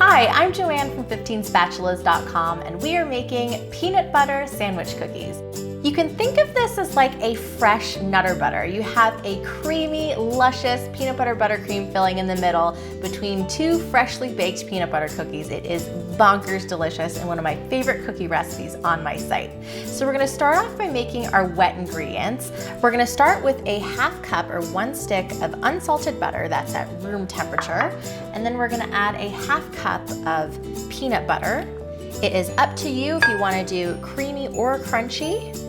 Hi, I'm Joanne from 15spatulas.com, and we are making peanut butter sandwich cookies. You can think of this as like a fresh Nutter Butter. You have a creamy, luscious peanut butter buttercream filling in the middle between two freshly baked peanut butter cookies. It is bonkers delicious and one of my favorite cookie recipes on my site. So we're gonna start off by making our wet ingredients. We're gonna start with a half cup or 1 stick of unsalted butter that's at room temperature. And then we're gonna add a half cup of peanut butter. It is up to you if you wanna do creamy or crunchy.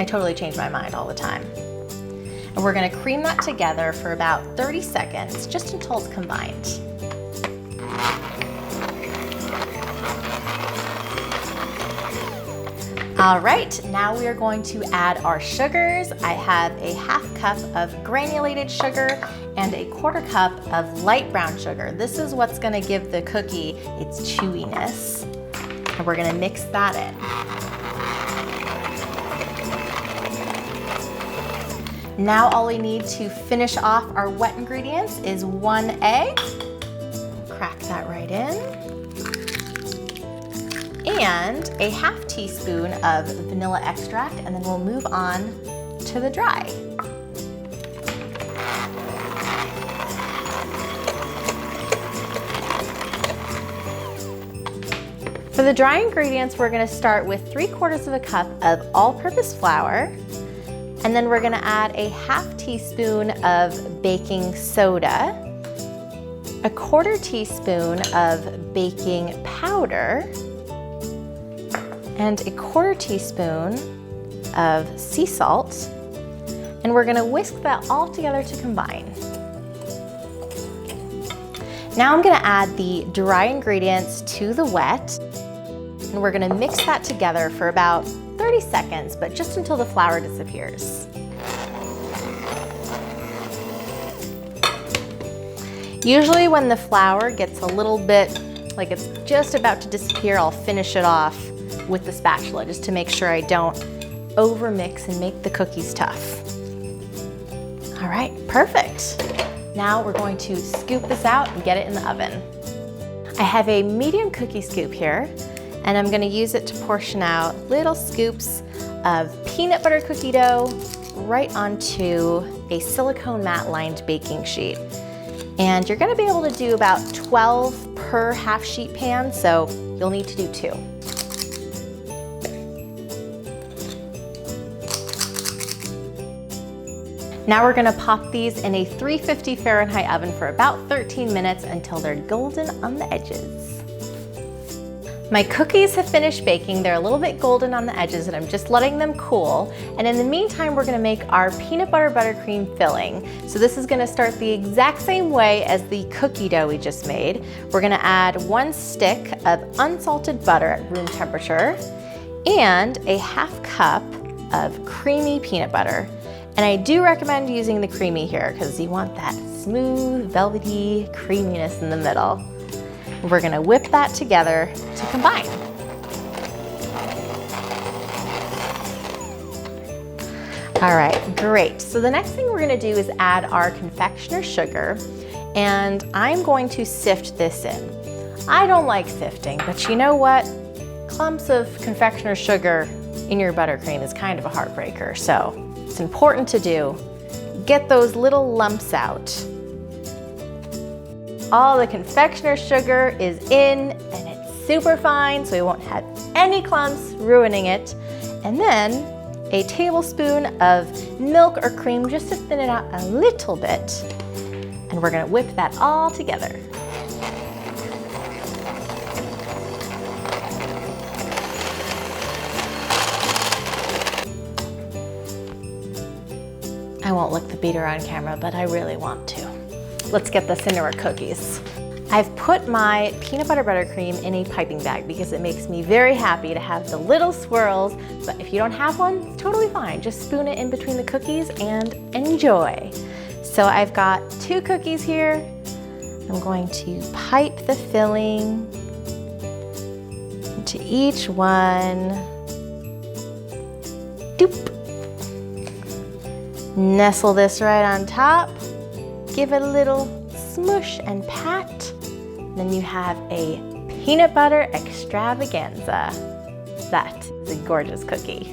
I totally change my mind all the time. And we're gonna cream that together for about 30 seconds, just until it's combined. All right, now we are going to add our sugars. I have a half cup of granulated sugar and a 1/4 cup of light brown sugar. This is what's gonna give the cookie its chewiness. And we're gonna mix that in. Now all we need to finish off our wet ingredients is 1 egg. Crack that right in. And a half teaspoon of vanilla extract, and then we'll move on to the dry. For the dry ingredients, we're gonna start with 3/4 cup of all-purpose flour. And then we're gonna add a half teaspoon of baking soda, a 1/4 teaspoon of baking powder, and a 1/4 teaspoon of sea salt. And we're gonna whisk that all together to combine. Now I'm gonna add the dry ingredients to the wet, and we're gonna mix that together for about 30 seconds, but just until the flour disappears. Usually when the flour gets a little bit like it's just about to disappear, I'll finish it off with the spatula just to make sure I don't overmix and make the cookies tough. All right, perfect. Now we're going to scoop this out and get it in the oven. I have a medium cookie scoop here, and I'm gonna use it to portion out little scoops of peanut butter cookie dough right onto a silicone mat lined baking sheet. And you're gonna be able to do about 12 per half sheet pan, so you'll need to do 2. Now we're gonna pop these in a 350 Fahrenheit oven for about 13 minutes until they're golden on the edges. My cookies have finished baking. They're a little bit golden on the edges, and I'm just letting them cool. And in the meantime, we're gonna make our peanut butter buttercream filling. So this is gonna start the exact same way as the cookie dough we just made. We're gonna add 1 stick of unsalted butter at room temperature and a half cup of creamy peanut butter. And I do recommend using the creamy here because you want that smooth, velvety creaminess in the middle. We're gonna whip that together to combine. All right, great. So the next thing we're gonna do is add our confectioner sugar, and I'm going to sift this in. I don't like sifting, but you know what? Clumps of confectioner sugar in your buttercream is kind of a heartbreaker, so it's important to do. Get those little lumps out. All the confectioner sugar is in, and it's super fine, so we won't have any clumps ruining it. And then a tablespoon of milk or cream just to thin it out a little bit. And we're gonna whip that all together. I won't lick the beater on camera, but I really want to. Let's get this into our cookies. I've put my peanut butter buttercream in a piping bag because it makes me very happy to have the little swirls, but if you don't have one, it's totally fine. Just spoon it in between the cookies and enjoy. So I've got 2 cookies here. I'm going to pipe the filling into each one. Doop. Nestle this right on top. Give it a little smush and pat. Then you have a peanut butter extravaganza. That is a gorgeous cookie.